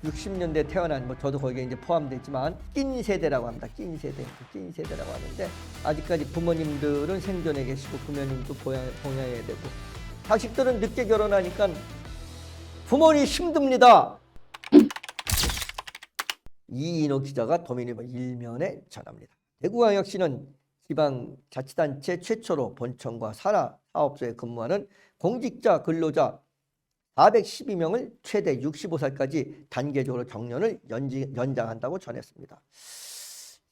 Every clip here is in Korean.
60년대 태어난 뭐 저도 거기에 이제 포함되지만 낀 세대라고 합니다. 낀 세대라고 하는데 아직까지 부모님들은 생존해 계시고 부모님도 봉양해야 되고 자식들은 늦게 결혼하니까 부모님 힘듭니다. 이인호 기자가 도민일보 일면에 전합니다. 대구광역시는 지방자치단체 최초로 본청과 산하사업소에 근무하는 공직자 근로자 412명을 최대 65살까지 단계적으로 정년을 연장한다고 전했습니다.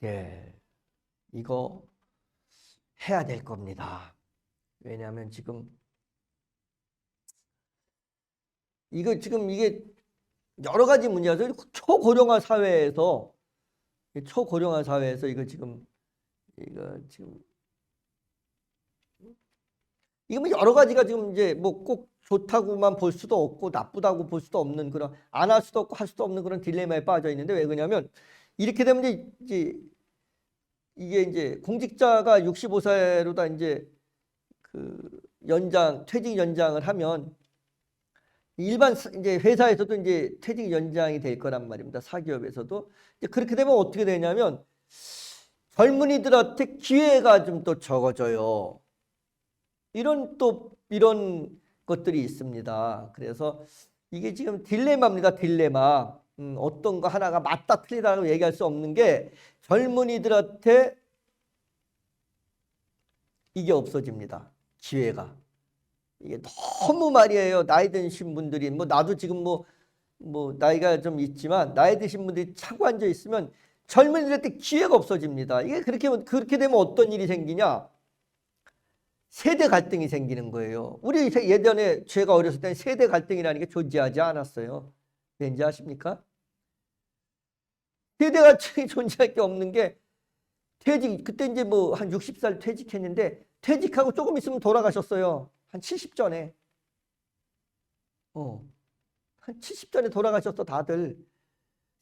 예, 이거 해야 될 겁니다. 왜냐하면 지금 이게 여러 가지 문제라서 초고령화 사회에서 이거 지금 이거 뭐 여러 가지가 지금 이제 뭐 꼭 좋다고만 볼 수도 없고 나쁘다고 볼 수도 없는 그런 안 할 수도 없고 할 수도 없는 그런 딜레마에 빠져 있는데 왜 그러냐면 이렇게 되면 이제 이게 이제 공직자가 65세로 다 이제 그 퇴직 연장을 하면 일반 이제 회사에서도 이제 퇴직 연장이 될 거란 말입니다. 사기업에서도 이제 그렇게 되면 어떻게 되냐면 젊은이들한테 기회가 좀 또 적어져요. 이런 것들이 있습니다. 그래서 이게 지금 딜레마입니다. 딜레마. 어떤 거 하나가 맞다 틀리다고 얘기할 수 없는 게 젊은이들한테 이게 없어집니다. 기회가. 이게 너무 말이에요. 나이 드신 분들이 뭐 나도 지금 뭐 나이가 좀 있지만 나이 드신 분들이 차고 앉아 있으면 젊은이들한테 기회가 없어집니다. 이게 그렇게 되면 어떤 일이 생기냐? 세대 갈등이 생기는 거예요. 우리 예전에 제가 어렸을 때는 세대 갈등이라는 게 존재하지 않았어요. 왠지 아십니까? 세대 갈등이 존재할 게 없는 게 그때 이제 뭐 한 60살 퇴직했는데 퇴직하고 조금 있으면 돌아가셨어요. 한 70 전에. 한 70 전에 돌아가셨어, 다들.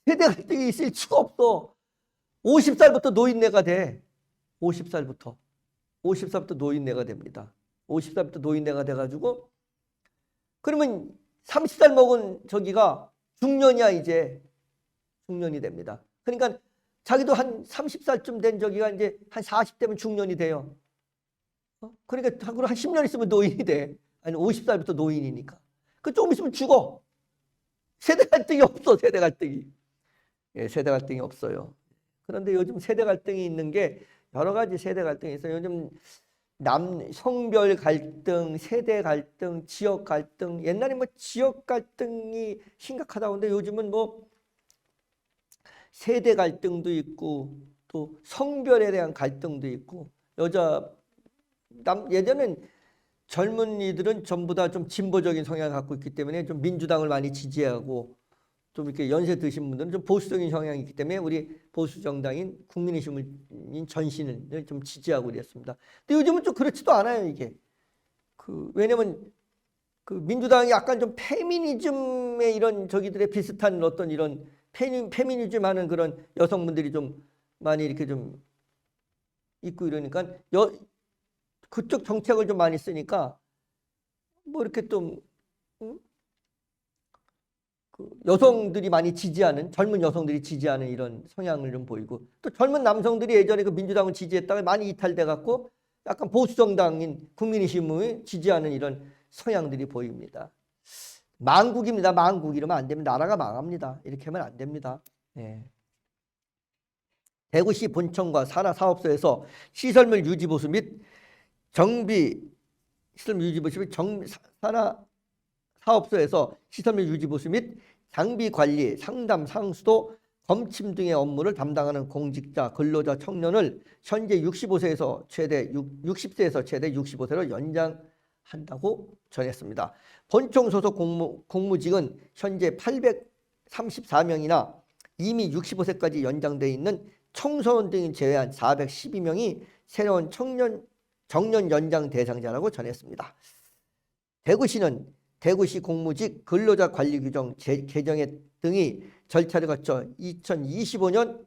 세대 갈등이 있을 수가 없어. 50살부터 노인네가 돼. 50살부터 노인네가 됩니다. 50살부터 노인네가 돼가지고 그러면 30살 먹은 저기가 중년이야 이제. 중년이 됩니다. 그러니까 자기도 한 30살쯤 된 저기가 이제 한 40대면 중년이 돼요. 그러니까 한 10년 있으면 노인이 돼. 아니 50살부터 노인이니까. 그 조금 있으면 죽어. 세대 갈등이 없어. 세대 갈등이. 예, 세대 갈등이 없어요. 그런데 요즘 세대 갈등이 있는 게 여러 가지 세대 갈등이 있어요. 요즘 성별 갈등, 세대 갈등, 지역 갈등. 옛날에 뭐 지역 갈등이 심각하다고 하는데 요즘은 뭐 세대 갈등도 있고 또 성별에 대한 갈등도 있고 예전엔 젊은이들은 전부 다 좀 진보적인 성향을 갖고 있기 때문에 좀 민주당을 많이 지지하고 좀 이렇게 연세 드신 분들은 좀 보수적인 성향이 있기 때문에 우리 보수 정당인 국민의힘인 전신을 좀 지지하고 그랬습니다. 근데 요즘은 좀 그렇지도 않아요, 이게. 왜냐면 민주당이 약간 좀 페미니즘의 이런 저기들의 비슷한 어떤 이런 페미니즘 하는 그런 여성분들이 좀 많이 이렇게 좀 있고 이러니까 그쪽 정책을 좀 많이 쓰니까 뭐 이렇게 좀 여성들이 많이 지지하는 젊은 여성들이 지지하는 이런 성향을 좀 보이고 또 젊은 남성들이 예전에 그 민주당을 지지했다가 많이 이탈돼 갖고 약간 보수 정당인 국민의힘을 지지하는 이런 성향들이 보입니다. 망국입니다. 망국 이러면 안 됩니다. 나라가 망합니다. 이렇게 하면 안 됩니다. 네. 대구시 본청과 산하사업소에서 시설물 유지 보수 및 산하사업소에서 시설물 유지 보수 및 장비 관리, 상담, 상수도, 검침 등의 업무를 담당하는 공직자, 근로자, 청년을 현재 60세에서 최대 65세로 연장한다고 전했습니다. 본청 소속 공무직은 현재 834명이나 이미 65세까지 연장되어 있는 청소년 등을 제외한 412명이 새로운 정년 연장 대상자라고 전했습니다. 대구시는 대구시 공무직 근로자 관리 규정 개정 등이 절차를 거쳐 2025년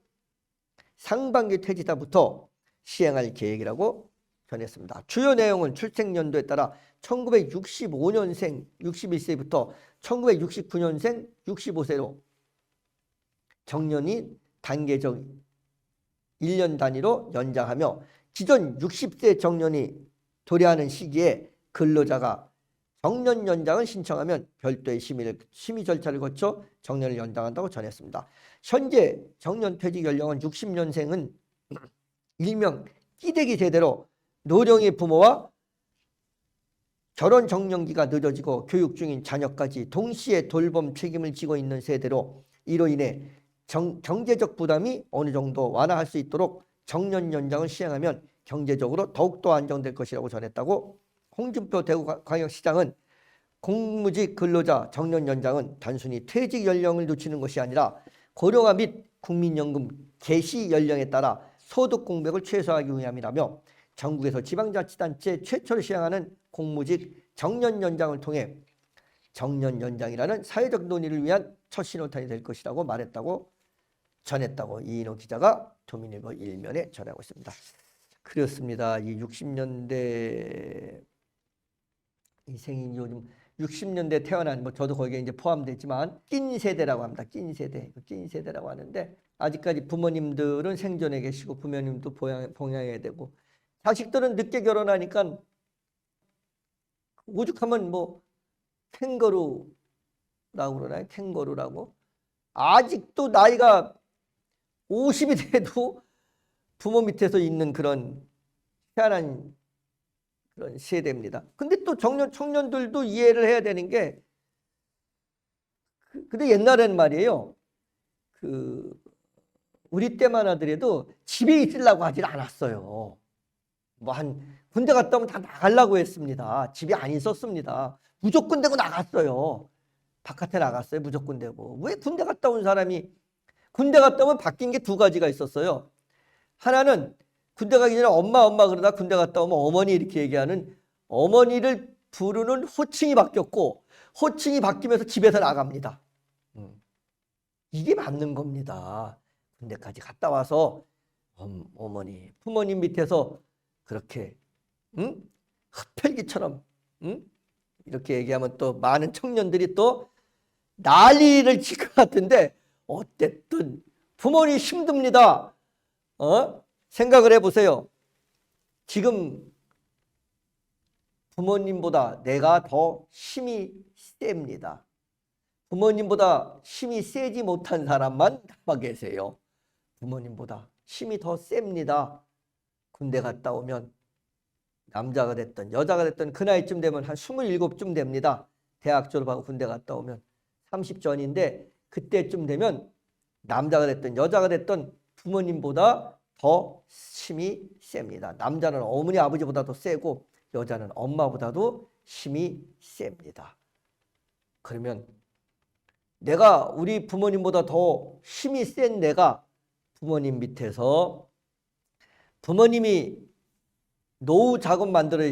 상반기 퇴직자부터 시행할 계획이라고 전했습니다. 주요 내용은 출생연도에 따라 1965년생 61세부터 1969년생 65세로 정년이 단계적 1년 단위로 연장하며 기존 60세 정년이 도래하는 시기에 근로자가 정년 연장을 신청하면 별도의 심의 절차를 거쳐 정년을 연장한다고 전했습니다. 현재 정년 퇴직 연령은 60년생은 일명 끼대기 세대로 노령의 부모와 결혼 정년기가 늦어지고 교육 중인 자녀까지 동시에 돌봄 책임을 지고 있는 세대로 이로 인해 경제적 부담이 어느 정도 완화할 수 있도록 정년 연장을 시행하면 경제적으로 더욱더 안정될 것이라고 전했다고. 홍준표 대구광역시장은 공무직 근로자 정년 연장은 단순히 퇴직 연령을 늦추는 것이 아니라 고령화 및 국민연금 개시 연령에 따라 소득 공백을 최소화하기 위함이라며 전국에서 지방자치단체 최초로 시행하는 공무직 정년 연장을 통해 정년 연장이라는 사회적 논의를 위한 첫 신호탄이 될 것이라고 말했다고 전했다고 이인호 기자가 조민일보 1면에 전하고 있습니다. 그렇습니다. 이 60년대 이 생인 요즘 60년대 태어난 뭐 저도 거기에 이제 포함되지만 낀 세대라고 합니다. 낀 세대라고 하는데 아직까지 부모님들은 생존해 계시고 부모님도 봉양해야 되고 자식들은 늦게 결혼하니까 오죽하면 뭐 캥거루라고 그러나요? 캥거루라고 아직도 나이가 50이 돼도 부모 밑에서 있는 그런 희한한 그런 세대입니다. 근데 또 청년들도 이해를 해야 되는 게 근데 옛날에는 말이에요. 우리 때만 하더라도 집에 있으려고 하질 않았어요. 뭐 군대 갔다 오면 다 나가려고 했습니다. 집에 안 있었습니다. 무조건 되고 나갔어요. 바깥에 나갔어요. 무조건 되고. 왜 군대 갔다 온 사람이 군대 갔다 오면 바뀐 게 두 가지가 있었어요. 하나는 군대 가기 전에 엄마 그러다 군대 갔다 오면 어머니 이렇게 얘기하는 어머니를 부르는 호칭이 바뀌었고 호칭이 바뀌면서 집에서 나갑니다. 이게 맞는 겁니다. 군대까지 갔다 와서 어머니, 부모님 밑에서 그렇게 흡혈귀처럼 이렇게 얘기하면 또 많은 청년들이 또 난리를 칠 것 같은데 어쨌든 부모님 힘듭니다. 생각을 해보세요. 지금 부모님보다 내가 더 힘이 셉니다. 부모님보다 힘이 세지 못한 사람만 남아 계세요. 부모님보다 힘이 더 셉니다. 군대 갔다 오면 남자가 됐든 여자가 됐든 그 나이쯤 되면 한 27쯤 됩니다. 대학 졸업하고 군대 갔다 오면 30 전인데 그때쯤 되면 남자가 됐든 여자가 됐든 부모님보다 더 힘이 셉니다. 남자는 어머니 아버지보다 더 세고 여자는 엄마보다도 힘이 셉니다. 그러면 우리 부모님보다 더 힘이 센 내가 부모님 밑에서 부모님이 노후 자금 만들어야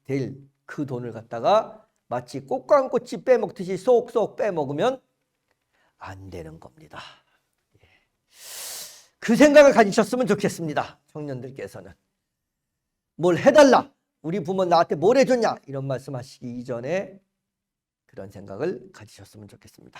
될 그 돈을 갖다가 마치 꽃광꽃이 빼먹듯이 쏙쏙 빼먹으면 안 되는 겁니다. 그 생각을 가지셨으면 좋겠습니다. 청년들께서는. 뭘 해달라. 우리 부모 나한테 뭘 해줬냐. 이런 말씀하시기 이전에 그런 생각을 가지셨으면 좋겠습니다.